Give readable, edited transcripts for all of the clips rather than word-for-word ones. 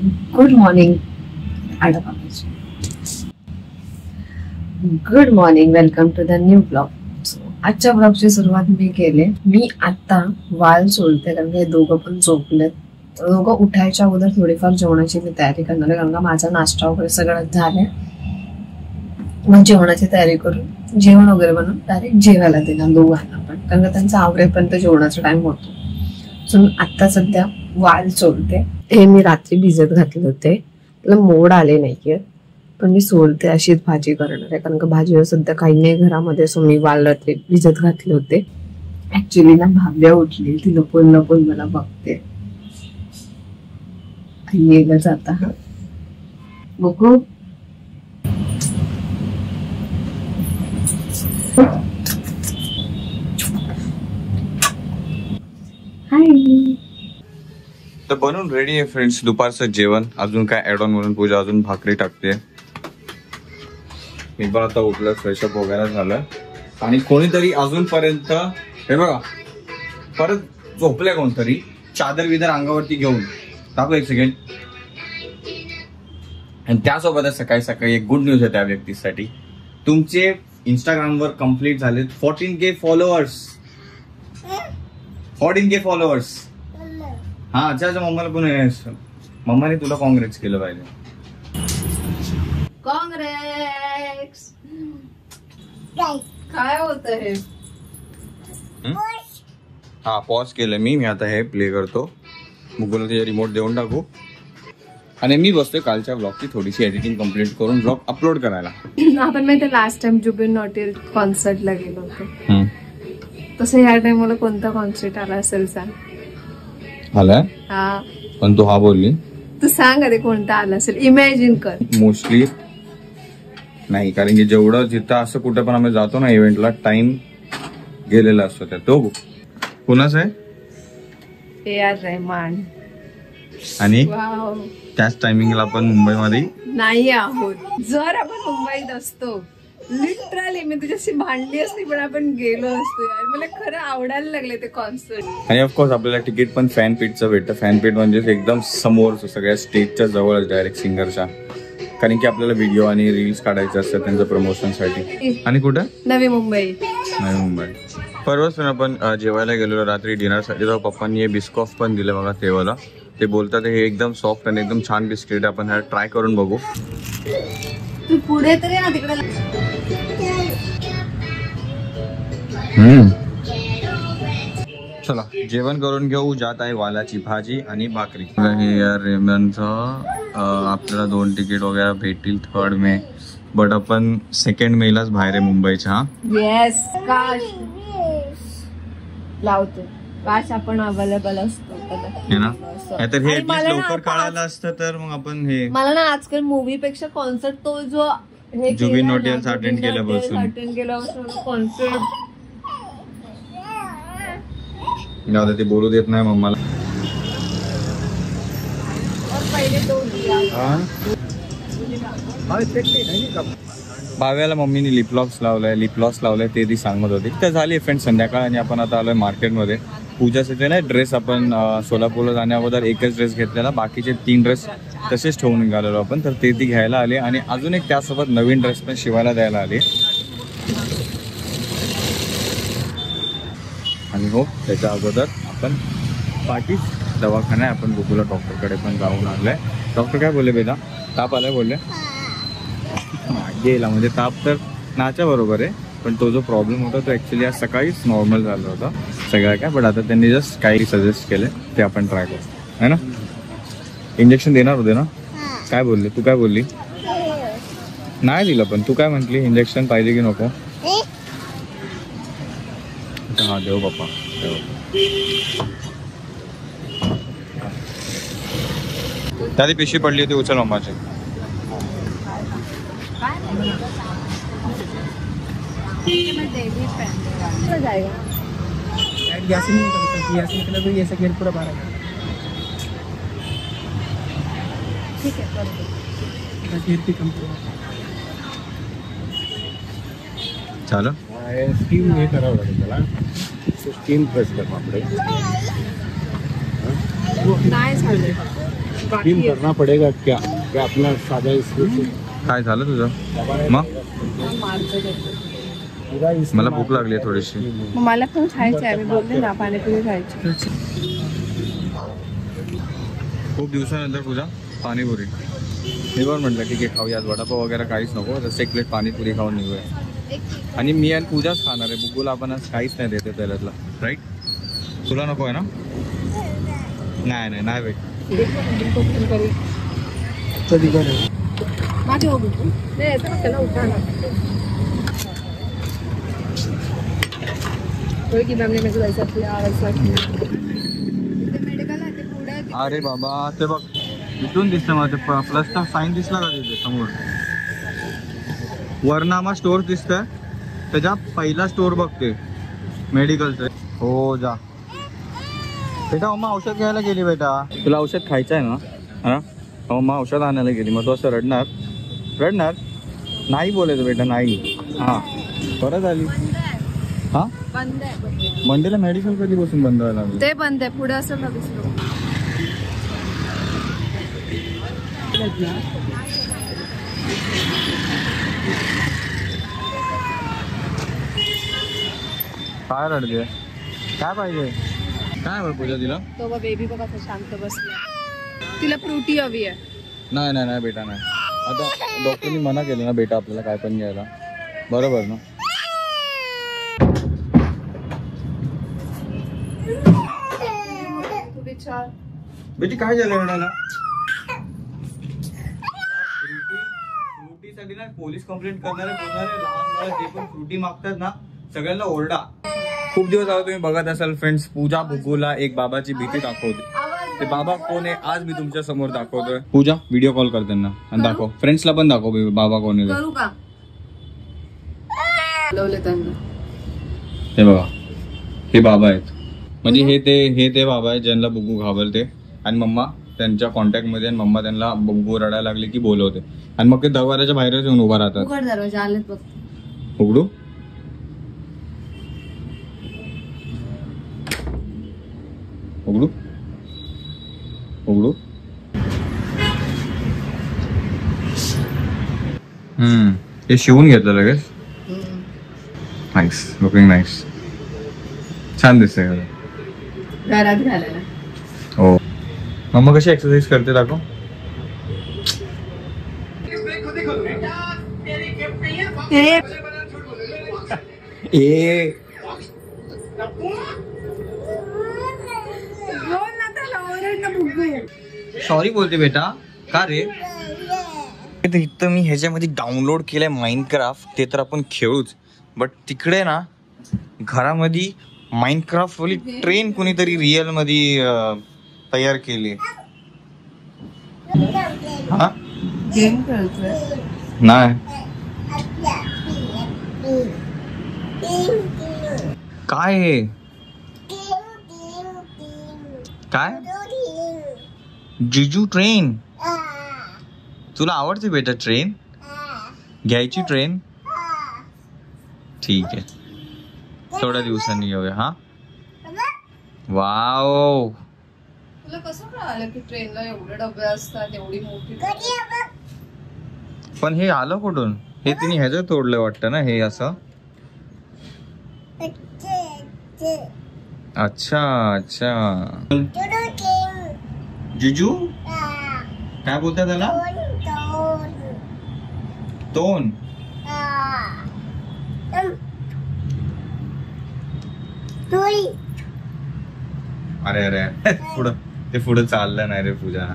Good morning good morning, welcome to the new blog. आजच्या ब्लॉगची सुरुवात मी केले. मी आता वाल सोडते कारण हे दोघं पण झोपलेत. दोघं उठायच्या अगोदर थोडीफार जेवणाची मी तयारी करणार आहे कारण का माझा नाश्ता वगैरे सगळं झालंय. मग जेवणाची तयारी करून जेवण वगैरे बनवून डायरेक्ट जेवायला देणार दोघांना पण, कारण का त्यांचा आवरेपर्यंत जेवणाचा टाइम होतो. सो मी आता सध्या वाल सोडते. हे मी रात्री भिजत घातले होते, त्याला मोड आले नाहीये पण मी सोडते. अशीच भाजी करणार आहे कारण का भाजीवर सध्या काही नाही घरामध्ये. सो मी वाल रात्री भिजत घातले होते. ऍक्च्युली ना भाव्या उठली, ती लपून लपून मला बघते. येईल जाता हा बघू. तर बनवून रेडी आहे फ्रेंड्स दुपारचं जेवण. अजून काय ऍड ऑन म्हणून पूजा अजून भाकरी टाकते. मी पण आता उठलं, फ्रेशअप वगैरे झालं आणि कोणीतरी अजूनपर्यंत हे बघा परत झोपलंय कोणतरी चादर विदर अंगावरती घेऊन. टाकू एक सेकंड. आणि त्यासोबतच सकाळी सकाळी एक गुड न्यूज आहे त्या व्यक्तीसाठी. तुमचे इंस्टाग्रामवर कंप्लीट झालेत 14K फॉलोअर्स. 14K followers. हा अच्छा अच्छा. मम्माला पण मम्माने तुला काँग्रेस केलं पाहिजे. काँग्रेस. काय होत हे? हा पॉज केलं मी आता हे प्ले करतो. मुगुला ते रिमोट देऊन टाकू आणि मी बसतोय कालच्या ब्लॉगची थोडीशी एडिटिंग कम्प्लीट करून ब्लॉग अपलोड करायला. आपण माहिती लास्ट टाइम जुबिन नॉटियल कॉन्सर्टला गेलो होतो, तसं या टाइमला कोणता कॉन्सर्ट आला असेल सांग? आलाय हा पण तू हा बोलली. तू सांग अरे कोणता आला असेल, इमॅजिन कर. मोस्टली नाही, कारण की जेवढं जिथं असं कुठं पण आम्ही जातो ना इव्हेंटला टाइम गेलेला असतो त्या. तो कुणाच आहे? AR रहमान. आणि त्याच टायमिंगला आपण मुंबईमध्ये नाही आहोत. जर आपण मुंबईत असतो लिटरली मी तुझ्याशी भांडली असती पण आपण गेलो असतो यार. मला खरं आवडायला लागले ते कॉन्सर्ट. आणि ऑफकोर्स आपल्याला तिकीट पण फॅन पीटचं भेटतं. फॅन पीट म्हणजे एकदम समोर सगळ्या स्टेजच्या जवळच डायरेक्ट सिंगरच्या, कारण की आपल्याला व्हिडिओ आणि रील्स काढायचे असतात त्यांच्या प्रमोशनसाठी. आणि कुठं? नवी मुंबई. नवी मुंबई. परवाच पण आपण जेवायला गेलो रात्री डिनरसाठी, तेव्हा पप्पांनी हे बिस्कॉफ पण दिलं बघा तेव्हाला. ते बोलतात हे एकदम सॉफ्ट आणि एकदम छान बिस्किट. आपण हा ट्राय करून बघू. तू पुढे तरी ना तिकडे. चला जेवण करून घेऊ. जात आहे वालाची भाजी आणि भाकरी. हे या रेमनचं आपल्याला 2 तिकीट वगैरे भेटतील 3rd मे, बट आपण 2nd मेलाच बाहेर आहे मुंबईच्या. येस काश लावतो, काश आपण अवेलेबल असतो ना. तर हे लवकर कळालं असतं तर मग आपण हे. मला ना आजकाल मूवी पेक्षा कॉन्सर्ट तो जो जुबिन नॉटियल अटेंड केल्यापासून कॉन्सर्ट ते बोलू देत नाही मम्माला. भाव्याला मम्मीने लिपलॉस लावलाय ते ती सांगत होती. तर झाली फ्रेंड संध्याकाळ आणि आपण आता आलोय मार्केटमध्ये. पूजासाठी ना ड्रेस आपण सोलापूरला जाण्या अगोदर एकच ड्रेस घेतलेला, बाकीचे 3 ड्रेस तसेच ठेवून निघालेलो आपण. तर ते ती घ्यायला आले आणि अजून एक त्यासोबत नवीन ड्रेस पण शिवायला द्यायला आले. आणि हो त्याच्या अगोदर आपण पाठीच दवाखाना आपण गुगुला डॉक्टरकडे पण जाऊन आलोय. डॉक्टर काय बोलले बेटा? ताप आलाय बोलले. गेला म्हणजे ताप तर नाच्या बरोबर आहे, पण तो जो प्रॉब्लेम होता तो ॲक्च्युली आज सकाळीच नॉर्मल झाला होता सगळं काय. बट आता त्यांनी जस्ट काही सजेस्ट केले ते आपण ट्राय करू है ना. इंजेक्शन देणार होते ना? काय बोलले? तू काय बोलली? नाही दिलं, पण तू काय म्हटली इंजेक्शन पाहिजे की नको? हा देऊ बाप्पा त्यादी पिशवी पडली होती, उचल मम्माची. चालो स्टीम हे करावं लागेल त्याला. स्टीम प्रेस कर आपले. नाही झालं स्टीम करना पड़ेगा क्या अपना सादा इसमें काय झालं तुझं मग? मला भूक लागली थोडीशी. मला पण खायचं आहे, मी बोलते ना पाणीपुरी खायची. खूप दिवसानंतर पूजा पाणीपुरी. मी पण म्हटलं ठीक आहे खाऊया, आज वडापाव वगैरे काहीच नको, जसं एक प्लेट पाणीपुरी खाऊन निघूया. आणि मी आणि पूजाच खाणार आहे, बुगूला आपण आज काहीच नाही देते त्याच्यातला, राईट? तुला नको आहे ना? नाही नाही नाही भेट अरे बाबा ते बघ इथून दिसतं माझं प्लसचा साईन दिसला का तिथे समोर? वरनामा स्टोर दिसतंय, त्याच्या पहिला स्टोर बघते मेडिकलचं. हो जा बेटा. अम्मा औषध घ्यायला गेली बेटा. तुला औषध खायचं आहे ना? हा अम्मा औषध आणायला गेली, मग तू असं रडणार नाही बोलायचं बेटा, नाही. हा परत आली. हा बंद आहे. मंडेला मेडिकल कधी बसून बंद व्हायला लागलं? ते बंद आहे, पुढे असं का दिसलं? काय रडते? काय पाहिजे? काय हवं पूजा तिला? तो बेबी बघा शांत बसला. तिला फ्रुटी हवी आहे. नाही नाही नाही बेटा नाही. आता डॉक्टरनी मना केलं ना बेटा आपल्याला काय पण घ्यायला, बरोबर ना? बेटी काय झालं रडायला? फ्रुटीसाठी ना पोलीस कंप्लेंट करणारे लहान मुलं जे पण फ्रुटी मागतात ना सगळ्यांना ओरडा. खूप दिवस आला तुम्ही बघत असाल फ्रेंड्स, पूजा बुगूला एक बाबाची भीती दाखवते. ते बाबा कोण आहे आज मी तुमच्या समोर दाखवतोय. पूजा व्हिडिओ कॉल कर त्यांना आणि दाखव, फ्रेंड्सला पण दाखव बाबा कोण आहे. करू का? बोलवले त्यांना. हे बघा हे बाबा आहेत, म्हणजे हे ते बाबा आहेत ज्यांना बुगू घाबरते. आणि मम्मा त्यांच्या कॉन्टॅक्ट मध्ये, आणि मम्मा त्यांना बुगू रडायला लागली की बोलवते, आणि मग ते दरवाजाच्या बाहेरच येऊन उभा राहतात. उघड दरवाजा, आलेत बघ. उघडू? उघडू उघडू. हे शिवून घेतलं लगेच. Nice, looking nice. छान दिसतंय घरात घालायला. हो. मम्मा कशी एक्सरसाइज करते दाखव. ए सॉरी बोलते बेटा. का रे? इथं मी ह्याच्यामध्ये डाउनलोड केलंय माइनक्राफ्ट, ते तर आपण खेळूच, बट तिकडे ना घरामध्ये माइनक्राफ्ट वाली ट्रेन कोणीतरी रिअल मध्ये तयार केली. हा गेम खेळतोय नाही काय हे? काय जिजू ट्रेन? तुला आवडते बेटा ट्रेन? घ्यायची ट्रेन? ठीक आहे, थोड्या दिवसांनी घेऊया. हा वाव. तुला कसं कळालं की ट्रेनला एवढे डबे असतात, एवढी मोठी? पण हे आलं कुठून? हे तिने ह्याचं तोडलं वाटतं ना हे असं. अच्छा अच्छा. जिजू काय बोलतात त्याला? तोन. अरे अरे पुढं ते पुढं चाललं नाही रे पूजा.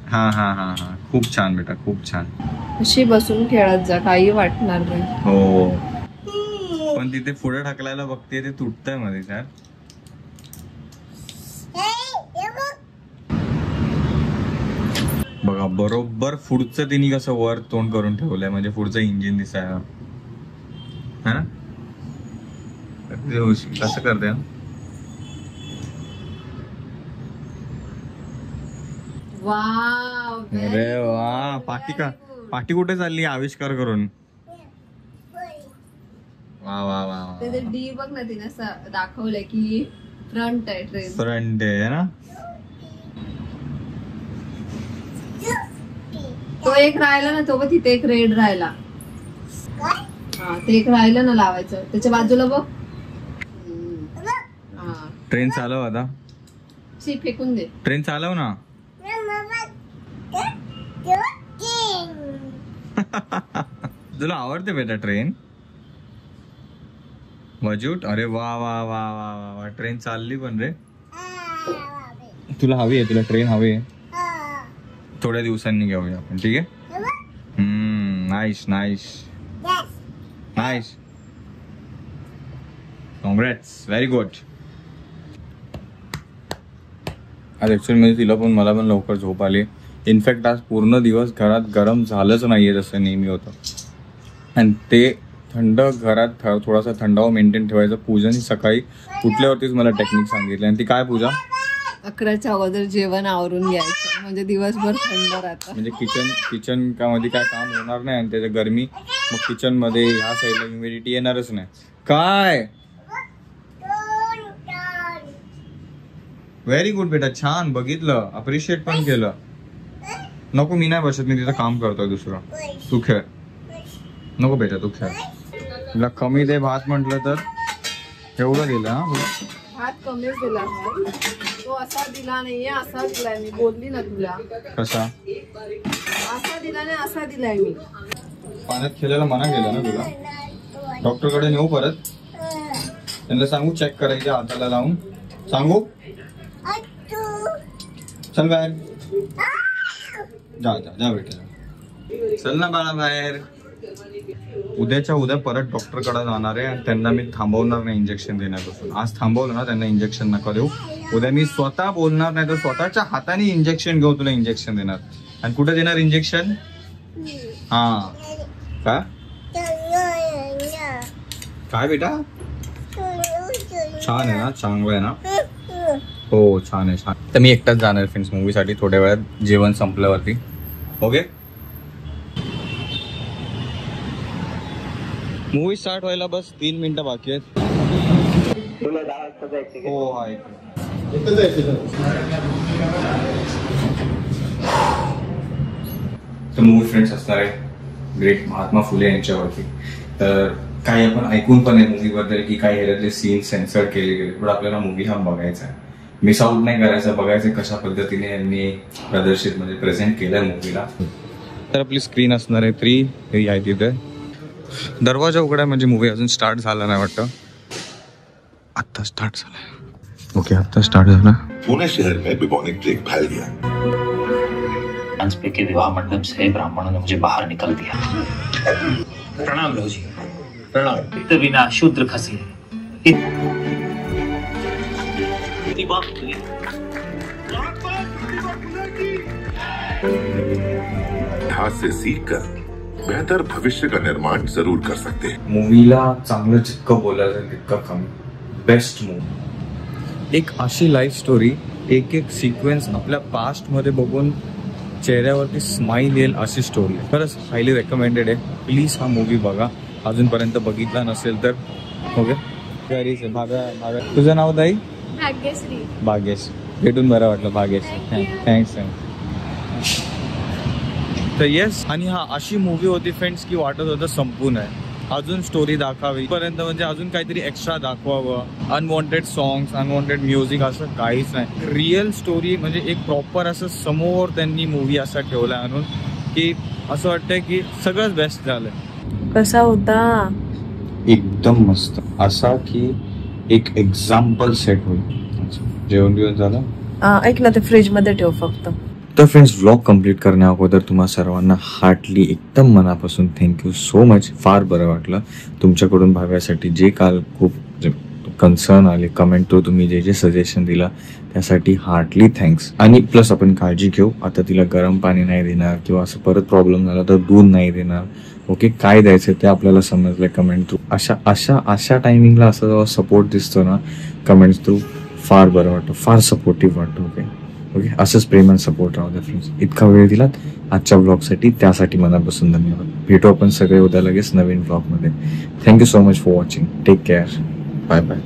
हा हा हा हा खूप छान बेटा, खूप छान. अशी बसून खेळत जा, काही वाटणार नाही. हो पण तिथे पुढे ढकलायला बघते ते तुटतंय मध्ये सर. बघा बरोबर पुढचं तिने कसं वर तोंड करून ठेवलंय, म्हणजे पुढचं इंजिन दिसायला. हा ना कसं करते. अरे वा. पाठी कुठे चालली आविष्कार करून? वा वा वा. ते डी बघ ना, तिने दाखवलंय की फ्रंट आहे ट्रेन. फ्रंट आहे ना. तो एक राहिला ना, तो बघ तिथे एक रेड राहिला. हा ते एक राहिलं ना लावायचं, त्याच्या बाजूला बघ. ट्रेन चालव आता. फेकून दे. ट्रेन चालव ना. तुला आवडते बेटा ट्रेन? वजूट. अरे वा वा वा वा वा वा, ट्रेन चालली पण रे. तुला हवी आहे? तुला ट्रेन हवी आहे? थोड्या दिवसांनी घेऊया आपण, ठीक आहे? Nice nice nice. Congrats, very good. आज ऍक्च्युअली म्हणजे तिला पण मला पण लवकर झोप आली. इनफॅक्ट आज पूर्ण दिवस घरात गरम झालंच नाहीये जसं नेहमी होतं. आणि ते थंड घरात थोडासा थंडावा मेंटेन ठेवायचा. पूजाने सकाळी उठल्यावरतीच मला टेक्निक सांगितली. आणि ती काय पूजा? 11च्या अगोदर जेवण आवरून घ्यायचं, म्हणजे दिवसभर थंड राहतं. म्हणजे किचन का मध्ये काय काम होणार नाही. आणि त्याच्या गरमी मग किचन मध्ये ह्या साईडला ह्युमिडिटी येणारच नाही. काय व्हेरी गुड बेटा, छान. बघितलं, अप्रिशिएट पण केलं. नको मी नाही बसत, मी तिथं काम करतोय दुसरं. तू खेळ. नको बेटा तू खेळ. तुला कमी दे भात म्हटलं तर एवढं दिलं. हा भात कमीच दिला. तो असा दिला नाहीये, असा दिलाय. मी बोलली ना तुला. कसा असा दिला नाही, असा दिलाय मी. पाण्यात खेळायला मना केलं ना तुला. डॉक्टर कडे नेऊ परत? त्यांना सांगू चेक करायच्या हाताला लावून? सांगू? चल बाहेर. जा जा जा बेटा, चल ना बाळा बाहेर. उद्याच्या उद्या परत डॉक्टर कडे जाणार आहे. आणि त्यांना मी थांबवणार नाही इंजेक्शन देण्यापासून. आज थांबवलं ना त्यांना इंजेक्शन नका देऊ. उद्या मी स्वतः बोलणार नाही तर स्वतःच्या हाताने इंजेक्शन घेऊ, तुला इंजेक्शन देणार. आणि कुठे देणार इंजेक्शन? हा का काय बेटा? छान आहे ना, चांगलं आहे ना? हो छान आहे, छान. तर मी एकटाच जाणार फ्रेंड्स मूवीसाठी थोड्या वेळात, जेवण संपल्यावरती. ओके, मूवी स्टार्ट व्हायला बस 3 मिनिटं बाकी आहेत. हो आहे. तर मूवी फ्रेंड्स असणार आहे ग्रेट महात्मा फुले यांच्यावरती. तर काही आपण ऐकून पण आहे मूवी बद्दल की काही ह्याच्यातले सीन सेन्सर केले गेले. पण आपल्याला मूवी हा बघायचा आहे, मिस आउट नाही करायचं. बघायचं कशा पद्धतीने यांनी प्रदर्शित म्हणजे प्रेझेंट केलंय मूवीला. तर आपली स्क्रीन असणार आहे 3 हे आहे तिथे. दरवाजा उघडा म्हणजे मूवी अजून स्टार्ट झाला नाही वाटतं. आता स्टार्ट झालाय. ओके आता स्टार्ट झाला. पुणे शहर में बिबोनिक प्लेग फैल गया. के विवाह मंडप से ब्राह्मणों ने मुझे बाहर निकल दिया. प्रणाम लो जी. प्रणाम. इत बिना शूद्र खसी. हाथ से सीखकर बेहतर भविष्य का निर्माण जरूर कर सकते हैं. मूवीला चांगलं जितकं बोलायचं तितकं कमी. Best movie. एक अशी लाईफ स्टोरी, एक एक सिक्वेन्स आपल्या पास्ट मध्ये बघून चेहऱ्यावरती स्माइल येईल अशी स्टोरी. खरंच हायली रेकमेंडेड आहे. प्लीज हा मूवी बघा अजूनपर्यंत बघितला नसेल तर. ओके भाग्या. तुझं नाव ताई? भाग्यश्री. भाग्येश. भेटून बरं वाटलं भाग्येश. थँक्स. तर येस, आणि हा अशी मूवी होती फ्रेंड्स की वाटत होतं संपून आहे. अजून स्टोरी दाखवावी पर्यंत, म्हणजे अजून काहीतरी एक्स्ट्रा दाखवावं. अनवॉन्टेड सॉंग्स, अनवॉन्टेड म्युझिक असं काहीच नाही. रिअल स्टोरी म्हणजे एक प्रॉपर असं समोर त्यांनी मूवी असा ठेवला आणून की असं वाटतंय की सगळंच बेस्ट झालंय. कसा होता? एकदम मस्त. असा की एक एक्झाम्पल सेट होईल. जेवण बिवण झालं? ऐक ना, ते फ्रीज मध्ये ठेव फक्त. तर फ्रेंड्स व्लॉग कंप्लीट करण्या अगोदर तुम्हा सर्वांना हार्टली एकदम मनापासून थँक्यू सो मच. फार बरं वाटलं तुमच्याकडून भाव्यासाठी जे काल खूप कन्सर्न आले कमेंट थ्रू, तुम्ही जे जे सजेशन दिला त्यासाठी हार्टली थँक्स. आणि प्लस आपण काळजी घेऊ. आता तिला गरम पाणी नाही देणार किंवा असं परत प्रॉब्लेम झाला तर दूध नाही देणार. ओके, काय द्यायचं ते आपल्याला समजलं कमेंट थ्रू. अशा टायमिंगला असं जेव्हा सपोर्ट दिसतो ना कमेंट्स थ्रू, फार बरं वाटतं, फार सपोर्टिव्ह वाटतं. ओके, असंच प्रेम आणि सपोर्ट राहू द्या फ्रेंड्स. इतका वेळ दिलात आजच्या ब्लॉगसाठी, त्यासाठी मनापासून धन्यवाद. भेटू आपण सगळे उद्या लगेच नवीन ब्लॉगमध्ये. Thank you so much for watching. Take care. Bye bye.